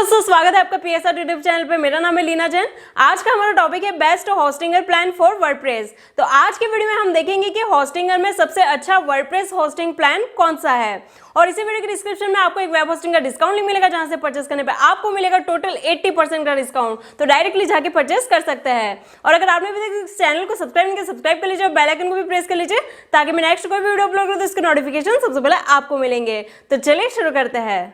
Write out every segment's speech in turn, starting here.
दोस्तों, स्वागत है आपका पीएसआर यूट्यूब चैनल पे। मेरा नाम है लीना जैन। आज का हमारा टॉपिक है best Hostinger plan for WordPress. तो आज की वीडियो में हम देखेंगे कि होस्टिंगर में सबसे अच्छा वर्डप्रेस होस्टिंग प्लान कौन सा है। और इसी वीडियो के डिस्क्रिप्शन में आपको एक वेब होस्टिंग का डिस्काउंट लिंक मिलेगा, जहां से परचेस करने पे आपको मिलेगा टोटल 80% का डिस्काउंट। तो डायरेक्टली जाके परचेस कर सकते हैं। और अगर आपने अभी तक इस चैनल को सब्सक्राइब नहीं किया, सब्सक्राइब कर लीजिए और बेल आइकन को भी प्रेस कर लीजिए, ताकि मैं नेक्स्ट कोई भी वीडियो अपलोड करूं तो इसके नोटिफिकेशन सबसे पहले आपको मिलेंगे। तो चलिए शुरू करते हैं।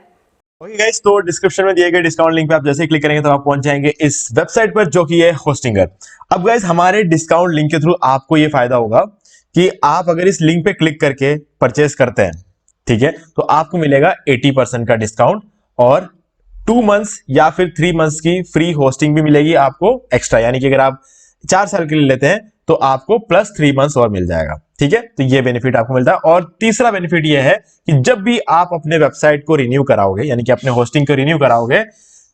ओके गाइस, तो डिस्क्रिप्शन में दिए गए डिस्काउंट लिंक पे आप जैसे ही क्लिक करेंगे तो आप पहुंच जाएंगे इस वेबसाइट पर, जो कि है होस्टिंगर। अब गाइस, हमारे डिस्काउंट लिंक के थ्रू आपको ये फायदा होगा कि आप अगर इस लिंक पे क्लिक करके परचेस करते हैं, ठीक है, तो आपको मिलेगा 80% का डिस्काउंट और 2 मंथ्स या फिर 3 मंथ्स की फ्री होस्टिंग भी मिलेगी आपको एक्स्ट्रा। यानी कि अगर आप 4 साल के लिए लेते हैं तो आपको प्लस 3 मंथ्स और मिल जाएगा, ठीक है। तो ये बेनिफिट आपको मिलता है। और तीसरा बेनिफिट ये है कि जब भी आप अपने वेबसाइट को रिन्यू कराओगे, यानी कि अपने होस्टिंग को रिन्यू कराओगे,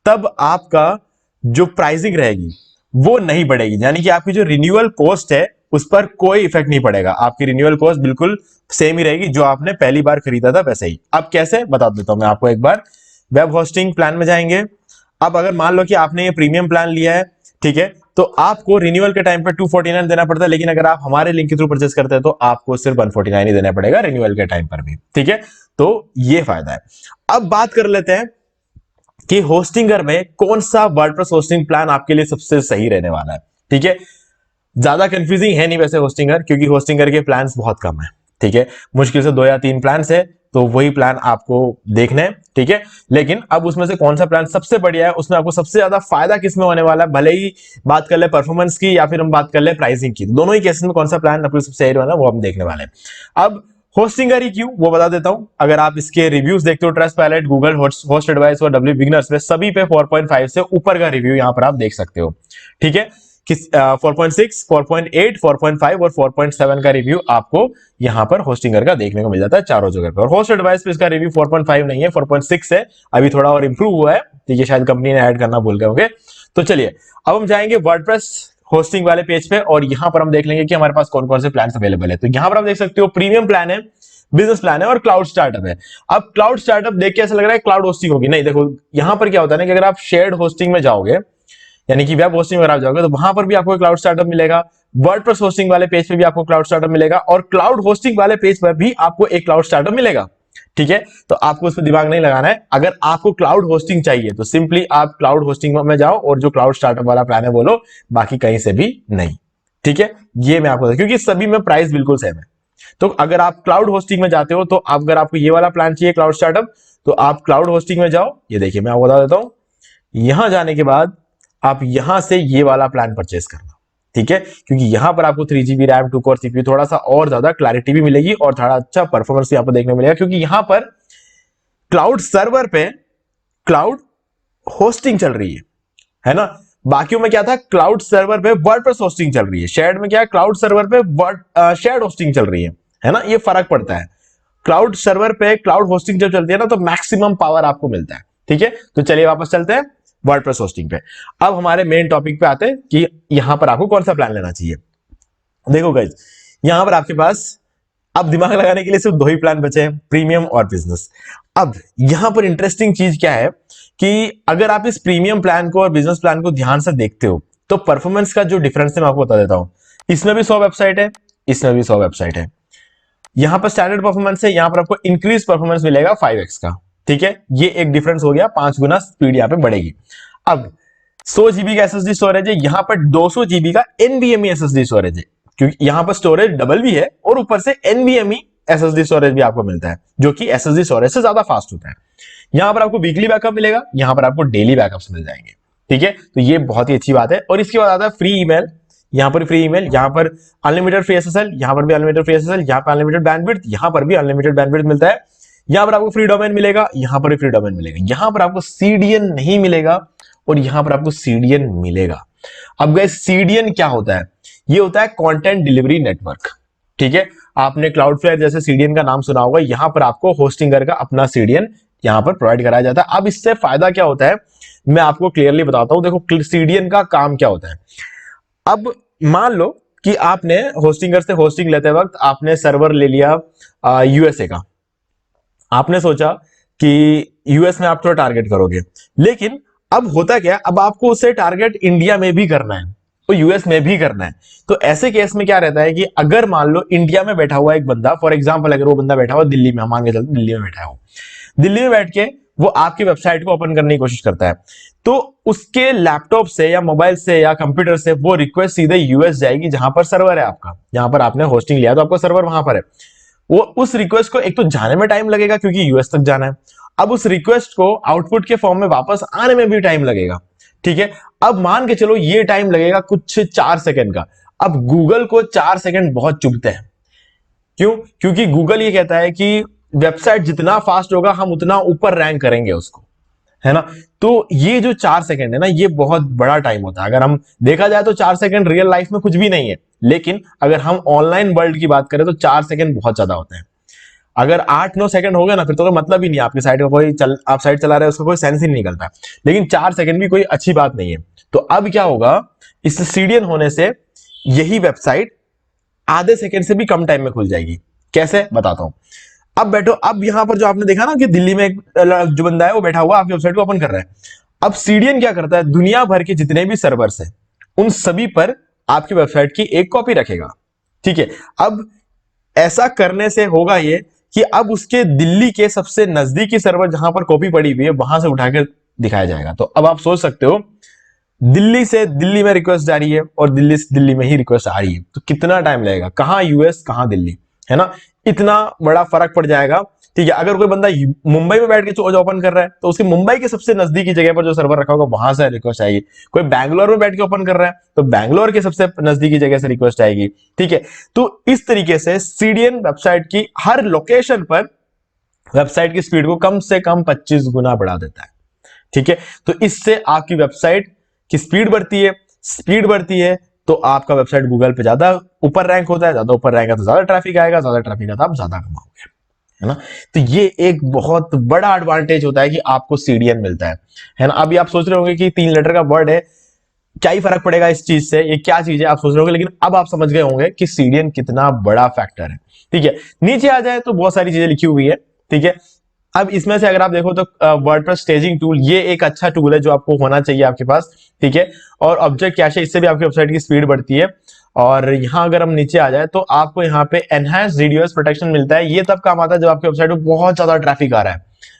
तब आपका जो प्राइसिंग रहेगी वो नहीं बढ़ेगी। यानी कि आपकी जो रिन्यूअल कॉस्ट है उस पर कोई इफेक्ट नहीं पड़ेगा। आपकी रिन्यूअल कॉस्ट बिल्कुल सेम ही रहेगी, जो आपने पहली बार खरीदा था वैसे ही। अब कैसे, बता देता हूं मैं आपको एक बार। वेब होस्टिंग प्लान में जाएंगे। अब अगर मान लो कि आपने ये प्रीमियम प्लान लिया है, ठीक है, तो आपको रिन्यूअल के टाइम पे 249 देना पड़ता है। लेकिन अगर आप हमारे लिंक के थ्रू परचेस करते हैं तो आपको सिर्फ 149 ही देना पड़ेगा रिन्यूअल के टाइम पर भी, ठीक है। तो ये फायदा है। अब बात कर लेते हैं कि होस्टिंगर में कौन सा वर्डप्रेस होस्टिंग प्लान आपके लिए सबसे सही रहने वाला है, ठीक है। ज्यादा कंफ्यूजिंग है नहीं वैसे होस्टिंगर, क्योंकि होस्टिंगर के प्लान्स बहुत कम है, ठीक है। मुश्किल से 2 या 3 प्लान्स है, तो वही प्लान आपको देखने हैं, ठीक है। लेकिन अब उसमें से कौन सा प्लान सबसे बढ़िया है, उसमें आपको सबसे ज्यादा फायदा किसमें होने वाला है, भले ही बात कर ले परफॉर्मेंस की या फिर हम बात कर ले प्राइसिंग की, दोनों ही केसेस में कौन सा प्लान आपको सबसे सही वाला है वो हम देखने वाले हैं। अब होस्टिंगर ही क्यों, वो बता देता हूं। अगर आप इसके रिव्यूज देखते हो, ट्रस्टपैलेट, गूगल होस्ट एडवाइस और डब्ल्यू बिगनर्स पे सभी पे 4.5 से ऊपर का रिव्यू यहां पर आप देख सकते हो, ठीक है। 4.6, 4.8, 4.5 और 4.7 का रिव्यू आपको यहां पर होस्टिंगर का देखने को मिल जाता है चारों जगह पर। और होस्ट एडवाइस पे इसका रिव्यू 4.5 नहीं है, 4.6 है। अभी थोड़ा और इंप्रूव हुआ है, ठीक है, शायद कंपनी ने ऐड करना भूल गए होंगे। तो चलिए अब हम जाएंगे वर्डप्रेस होस्टिंग वाले पेज पे और यहां पर हम देख लेंगे कि हमारे पास कौन कौन से प्लान अवेलेबल है। तो यहां पर आप देख सकते हो प्रीमियम प्लान है, बिजनेस प्लान है और क्लाउड स्टार्टअप है। अब क्लाउड स्टार्टअप देख के ऐसा लग रहा है क्लाउड होस्टिंग होगी, नहीं। देखो यहां पर क्या होता है ना कि अगर आप शेयर्ड होस्टिंग में जाओगे, यानी कि वेब होस्टिंग वगैरह जाओगे, तो वहां पर भी आपको क्लाउड स्टार्टअप मिलेगा। वर्डप्रेस होस्टिंग वाले पेज पे भी आपको क्लाउड स्टार्टअप मिलेगा और क्लाउड होस्टिंग वाले पेज पर भी आपको एक क्लाउड स्टार्टअप मिलेगा, ठीक है। तो आपको उस पर दिमाग नहीं लगाना है। अगर आपको क्लाउड होस्टिंग चाहिए तो सिंपली आप क्लाउड होस्टिंग में जाओ और जो क्लाउड स्टार्टअप वाला प्लान है वो लो, बाकी कहीं से भी नहीं, ठीक है। ये मैं आपको, क्योंकि सभी में प्राइस बिल्कुल सेम है। तो अगर आप क्लाउड होस्टिंग में जाते हो तो अगर आपको ये वाला प्लान चाहिए क्लाउड स्टार्टअप, तो आप क्लाउड होस्टिंग में जाओ। ये देखिए मैं आपको बता देता हूं, यहां जाने के बाद आप यहां से ये वाला प्लान परचेस करना, ठीक है, क्योंकि यहां पर आपको 3GB रैम, 2 कोर सीपीयू, थोड़ा सा और ज्यादा क्लैरिटी भी मिलेगी और थोड़ा अच्छा परफॉर्मेंस भी आपको देखने को मिलेगा, क्योंकि यहां पर क्लाउड सर्वर पे क्लाउड होस्टिंग चल रही है ना। बाकियों में क्या था, क्लाउड सर्वर पे वर्डप्रेस होस्टिंग चल रही है। शेयर्ड में क्या है, क्लाउड सर्वर पे शेयर्ड होस्टिंग चल रही है ना। ये फर्क पड़ता है। क्लाउड सर्वर पे क्लाउड होस्टिंग जब चलती है ना तो मैक्सिमम पावर आपको मिलता है, ठीक है। तो चलिए वापस चलते हैं वर्डप्रेस होस्टिंग पे। अब हमारे मेन टॉपिक पे आते हैं कि यहां पर आपको कौन सा प्लान लेना चाहिए। देखो गाइस, यहां पर आपके पास अब दिमाग लगाने के लिए सिर्फ 2 ही प्लान बचे हैं, प्रीमियम और बिजनेस। अब यहां पर इंटरेस्टिंग चीज क्या है कि अगर आप इस प्रीमियम प्लान को और बिजनेस प्लान को ध्यान से देखते हो तो परफॉर्मेंस का जो डिफरेंस है मैं आपको बता देता हूं। इसमें भी 100 वेबसाइट है, इसमें भी 100 वेबसाइट है। यहां पर स्टैंडर्ड परफॉर्मेंस है, यहां पर आपको इंक्रीज परफॉर्मेंस मिलेगा 5x का, ठीक है। ये एक डिफरेंस हो गया, 5 गुना स्पीड यहां पे बढ़ेगी। अब 100 GB का एसएसडी स्टोरेज है, यहां पर 200 GB का NVMe एसएसडी स्टोरेज है, क्योंकि यहां पर स्टोरेज डबल भी है और ऊपर से NVMe एसएसडी स्टोरेज भी आपको मिलता है, जो कि एसएसडी स्टोरेज से ज्यादा फास्ट होता है। यहां पर आपको वीकली बैकअप मिलेगा, यहां पर आपको डेली बैकअप्स मिल जाएंगे, ठीक है। तो ये बहुत ही अच्छी बात है। और इसके बाद आता है फ्री ईमेल, यहां पर फ्री ईमेल, यहां पर अनलिमिटेड फ्री एसएसएल, यहां पर भी अनलिमिटेड फ्री एसएसएल, यहां पर अनलिमिटेड बैंडविड्थ, यहां पर भी अनलिमिटेड बैंडविड्थ मिलता है। यहां पर आपको फ्री डोमेन मिलेगा, यहां पर भी फ्री डोमेन मिलेगा। यहां पर आपको सीडीएन नहीं मिलेगा और यहां पर आपको सीडीएन मिलेगा। अब गाइस, सीडीएन क्या होता है, ये होता है कंटेंट डिलीवरी नेटवर्क, ठीक है। आपने क्लाउडफ्लेयर जैसे सीडीएन का नाम सुना होगा, यहां पर आपको होस्टिंगर का अपना सीडीएन यहां पर प्रोवाइड कराया जाता है। अब इससे फायदा क्या होता है मैं आपको क्लियरली बताता हूं। देखो सीडीएन का काम क्या होता है। अब मान लो कि आपने होस्टिंगर से होस्टिंग लेते वक्त आपने सर्वर ले लिया यूएसए का। आपने सोचा कि यूएस में आप थोड़ा टारगेट करोगे, लेकिन अब होता क्या, अब आपको उसे टारगेट इंडिया में भी करना है तो यूएस में भी करना है। तो ऐसे केस में क्या रहता है कि अगर मान लो इंडिया में बैठा हुआ एक बंदा, फॉर एग्जांपल अगर वो बंदा बैठा हुआ दिल्ली में, हम मान के चलते दिल्ली में बैठा हो, दिल्ली में बैठ के वो आपकी वेबसाइट को ओपन करने की कोशिश करता है, तो उसके लैपटॉप से या मोबाइल से या कंप्यूटर से वो रिक्वेस्ट सीधे यूएस जाएगी जहां पर सर्वर है आपका, जहां पर आपने होस्टिंग लिया तो आपका सर्वर वहां पर है। वो उस रिक्वेस्ट को एक तो जाने में टाइम लगेगा क्योंकि यूएस तक जाना है, अब उस रिक्वेस्ट को आउटपुट के फॉर्म में वापस आने में भी टाइम लगेगा। ठीक है, अब मान के चलो ये टाइम लगेगा कुछ 4 सेकंड का। अब गूगल को 4 सेकंड बहुत चुभते हैं, क्यों? क्योंकि गूगल ये कहता है कि वेबसाइट जितना फास्ट होगा हम उतना ऊपर रैंक करेंगे उसको, है ना। तो ये जो 4 सेकंड है ना, ये बहुत बड़ा टाइम होता है। अगर हम देखा जाए तो 4 सेकंड रियल लाइफ में कुछ भी नहीं है, लेकिन अगर हम ऑनलाइन वर्ल्ड की बात करें तो 4 सेकंड बहुत ज्यादा होते हैं। अगर 8-9 सेकंड हो गया ना, फिर तो कोई मतलब ही नहीं, आपकी साइट का कोई आप साइट चला रहे हो उसका कोई सेंस ही नहीं निकलता है। लेकिन 4 सेकंड भी कोई अच्छी बात नहीं है। तो अब क्या होगा, इस सीडीएन होने से यही वेबसाइट आधे सेकंड से भी कम टाइम में खुल जाएगी। कैसे, बताता हूं। अब बैठो, अब यहां पर जो आपने देखा ना कि दिल्ली में एक जो बंदा है वो बैठा हुआ आपकी वेबसाइट को ओपन कर रहा है। अब सीडीएन क्या करता है, दुनिया भर के जितने भी सर्वर्स हैं उन सभी पर आपकी वेबसाइट की एक कॉपी रखेगा। ठीक है, अब ऐसा करने से होगा ये कि अब उसके दिल्ली के सबसे नजदीकी सर्वर जहां पर कॉपी पड़ी हुई है वहां से उठाकर दिखाया जाएगा। तो अब आप सोच सकते हो, दिल्ली से दिल्ली में रिक्वेस्ट जा रही है और दिल्ली से दिल्ली में ही रिक्वेस्ट आ रही है, तो कितना टाइम लगेगा, कहां यूएस कहां दिल्ली, है ना। इतना बड़ा फर्क पड़ जाएगा। ठीक है, अगर कोई बंदा मुंबई में बैठ के ओपन कर रहा है तो उसकी मुंबई के सबसे नजदीकी जगह पर जो सर्वर रखा होगा वहां से रिक्वेस्ट आएगी। कोई बैंगलोर में बैठ के ओपन कर रहा है तो बैंगलोर के सबसे नजदीकी जगह से रिक्वेस्ट आएगी। ठीक है, तो इस तरीके से सीडीएन वेबसाइट की हर लोकेशन पर वेबसाइट की स्पीड को कम से कम 25 गुना बढ़ा देता है। ठीक है, तो इससे आपकी वेबसाइट की स्पीड बढ़ती है, स्पीड बढ़ती है तो आपका वेबसाइट गूगल पे ज्यादा ऊपर रैंक होता है, ज्यादा ऊपर रैंक है तो ज्यादा ट्रैफिक आएगा, ज्यादा ट्रैफिक आता है आप ज्यादा कमाओगे, है ना। तो ये एक बहुत बड़ा एडवांटेज होता है कि आपको सीडीएन मिलता है ना। अभी आप सोच रहे होंगे कि 3 लेटर का वर्ड है, क्या ही फर्क पड़ेगा इस चीज से, ये क्या चीज है, आप सोच रहे होंगे, लेकिन अब आप समझ गए होंगे कि सीडीएन कितना बड़ा फैक्टर है। ठीक है, नीचे आ जाए तो बहुत सारी चीजें लिखी हुई है। ठीक है, अब इसमें से अगर आप देखो तो वर्डप्रेस स्टेजिंग टूल, ये एक अच्छा टूल है जो आपको होना चाहिए आपके पास। ठीक है, और ऑब्जेक्ट कैशे, इससे भी आपकी वेबसाइट की स्पीड बढ़ती है। और यहां अगर हम नीचे आ जाए तो आपको यहाँ पे एनहांस्ड डीडोस प्रोटेक्शन मिलता है। ये तब काम आता है जब आपकी वेबसाइट में बहुत ज्यादा ट्रैफिक आ रहा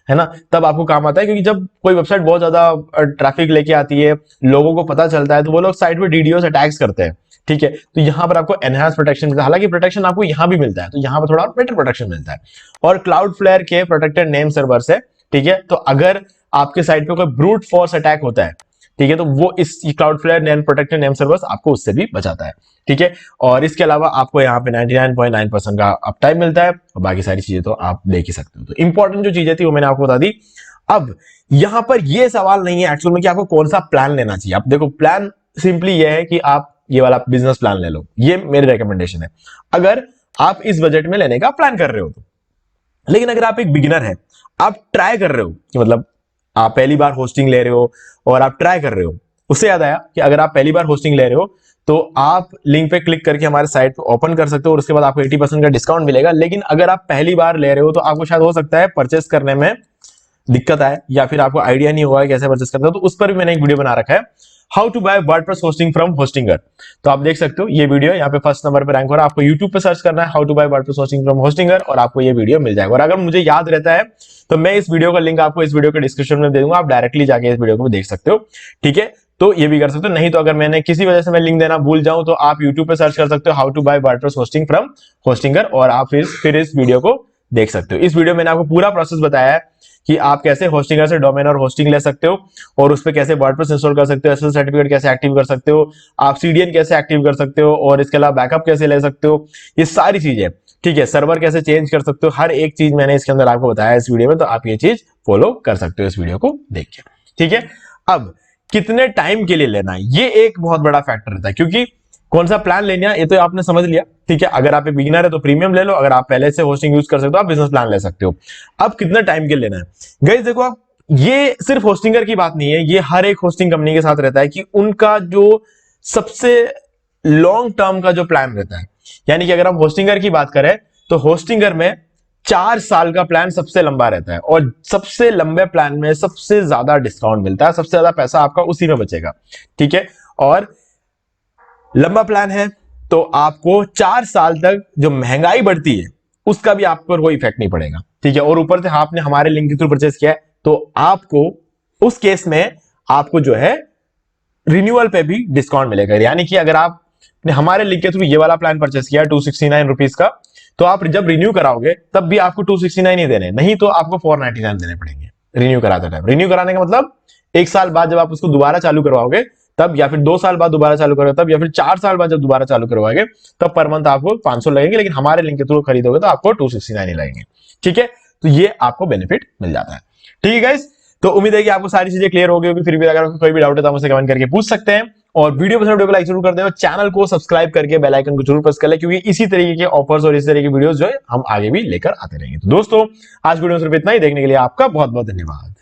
है ना, तब आपको काम आता है। क्योंकि जब कोई वेबसाइट बहुत ज्यादा ट्रैफिक लेके आती है, लोगों को पता चलता है, तो वो लोग साइट पे डीडोस अटैक्स करते हैं। ठीक है, तो यहां पर आपको एनहांस प्रोटेक्शन मिलता है। हालांकि प्रोटेक्शन आपको यहां भी मिलता है, तो यहां पर थोड़ा बेटर प्रोटेक्शन मिलता है। और क्लाउडफ्लेयर के प्रोटेक्टेड नेम सर्वर से, ठीक है, तो अगर आपके साइट पे कोई ब्रूट फोर्स अटैक होता है, ठीक है, तो वो इस Cloudflare name protected name servers आपको उससे भी बचाता है। ठीक है, और इसके अलावा आपको यहाँ पे 99.9% का अप टाइम मिलता है, और बाकी सारी चीजें तो आप देख ही सकते हो। तो इंपॉर्टेंट जो चीजें थी वो मैंने आपको बता दी। अब यहां पर ये सवाल नहीं है एक्चुअल में कि आपको कौन सा प्लान लेना चाहिए। आप देखो, प्लान सिंपली ये है कि आप ये वाला बिजनेस प्लान ले लो, ये मेरी रिकमेंडेशन है अगर आप इस बजट में लेने का प्लान कर रहे हो तो। लेकिन अगर आप एक बिगिनर है, आप ट्राई कर रहे हो कि मतलब आप पहली बार होस्टिंग ले रहे हो और आप ट्राई कर रहे हो, उससे याद आया कि अगर आप पहली बार होस्टिंग ले रहे हो तो आप लिंक पे क्लिक करके हमारे साइट पे ओपन कर सकते हो और उसके बाद आपको 80% का डिस्काउंट मिलेगा। लेकिन अगर आप पहली बार ले रहे हो तो आपको शायद हो सकता है परचेस करने में दिक्कत आए, या फिर आपको आइडिया नहीं होगा कैसे परचेस करना है, तो उस पर भी मैंने एक वीडियो बना रखा है, how to buy WordPress hosting from Hostinger. तो आप देख सकते हो ये वीडियो यहाँ पे फर्स्ट नंबर पे रैंक हो रहा है। आपको यूट्यूब पे सर्च करना है how to buy WordPress hosting from Hostinger और आपको ये वीडियो मिल जाएगा। और अगर मुझे याद रहता है तो मैं इस वीडियो का लिंक आपको इस वीडियो के डिस्क्रिप्शन में दे दूंगा, आप डायरेक्टली जाके इस वीडियो को देख सकते हो। ठीक है, तो ये भी कर सकते हो। नहीं तो अगर मैंने किसी वजह से मैं लिंक देना भूल जाऊं तो आप यूट्यूब पे सर्च कर सकते हो how to buy WordPress hosting from Hostinger और आप फिर इस वीडियो को देख सकते हो। इस वीडियो में मैंने आपको पूरा प्रोसेस बताया है कि आप कैसे होस्टिंगर से डोमेन और होस्टिंग ले सकते हो और उस पर कैसे वर्डप्रेस इंस्टॉल कर सकते हो, एसएसएल सर्टिफिकेट कैसे एक्टिव कर सकते हो, आप सीडीएन कैसे एक्टिव कर सकते हो और इसके अलावा बैकअप कैसे ले सकते हो, ये सारी चीजें। ठीक है, सर्वर कैसे चेंज कर सकते हो, हर एक चीज मैंने इसके अंदर आपको बताया इस वीडियो में, तो आप ये चीज फॉलो कर सकते हो इस वीडियो को देख के। ठीक है, अब कितने टाइम के लिए लेना है, ये एक बहुत बड़ा फैक्टर रहता है, क्योंकि कौन सा प्लान लेना है ये तो आपने समझ लिया। ठीक है, अगर आप एक बिगिनर है तो प्रीमियम ले लो, अगर आप पहले से होस्टिंग यूज कर सकते हो आप बिजनेस प्लान ले सकते हो। अब कितना टाइम के लिए लेना है, गाइस देखो, आप ये सिर्फ होस्टिंगर की बात नहीं है, ये हर एक होस्टिंग कंपनी के साथ रहता है कि उनका जो सबसे लॉन्ग टर्म का जो प्लान रहता है। यानी कि अगर हम होस्टिंगर की बात करें तो होस्टिंगर में 4 साल का प्लान सबसे लंबा रहता है और सबसे लंबे प्लान में सबसे ज्यादा डिस्काउंट मिलता है, सबसे ज्यादा पैसा आपका उसी में बचेगा। ठीक है, और लंबा प्लान है तो आपको 4 साल तक जो महंगाई बढ़ती है उसका भी आप पर कोई इफेक्ट नहीं पड़ेगा। ठीक है, और ऊपर से आपने हमारे लिंक के थ्रू परचेस किया है तो आपको उस केस में आपको जो है रिन्यूअल पे भी डिस्काउंट मिलेगा। यानी कि अगर आपने हमारे लिंक के थ्रू ये वाला प्लान परचेस किया 269 रुपीज का, तो आप जब रिन्यू कराओगे तब भी आपको 269 ही देने, नहीं तो आपको 499 देने पड़ेंगे रिन्यू कराते टाइम। रिन्यू कराने का मतलब 1 साल बाद जब आप उसको दोबारा चालू करवाओगे तब, या फिर 2 साल बाद दोबारा चालू करोगे तब, या फिर 4 साल बाद जब दोबारा चालू करवाओगे तब पर मंथ आपको 500 लगेंगे, लेकिन हमारे लिंक के थ्रू खरीदोगे तो आपको 269 ही लगेंगे। ठीक है, तो ये आपको बेनिफिट मिल जाता है। ठीक है गाइस, तो उम्मीद है कि आपको सारी चीजें क्लियर हो गई होगी। फिर भी अगर कोई भी डाउट है तो मुझसे कमेंट करके पूछ सकते हैं, और वीडियो पसंद वीडियो को लाइक जरूर कर दें और चैनल को सब्सक्राइब करके बेल आइकन को जरूर प्रेस कर लें, क्योंकि इसी तरीके के ऑफर्स और इसी तरह की वीडियोस जो है हम आगे भी लेकर आते रहेंगे। तो दोस्तों आज वीडियो में सिर्फ इतना ही, देखने के लिए आपका बहुत बहुत धन्यवाद।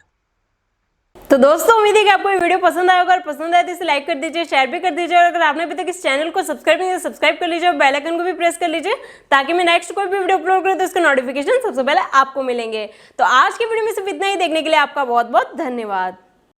तो दोस्तों उम्मीद है कि आपको ये वीडियो पसंद आया होगा, और पसंद आए तो इसे लाइक कर दीजिए, शेयर भी कर दीजिए, और अगर आपने अभी तक इस चैनल को सब्सक्राइब नहीं किया तो सब्सक्राइब कर लीजिए और बेल आइकन को भी प्रेस कर लीजिए, ताकि मैं नेक्स्ट कोई भी वीडियो अपलोड करूं तो इसका नोटिफिकेशन सबसे पहले आपको मिलेंगे। तो आज की वीडियो में सिर्फ इतना ही, देखने के लिए आपका बहुत बहुत धन्यवाद।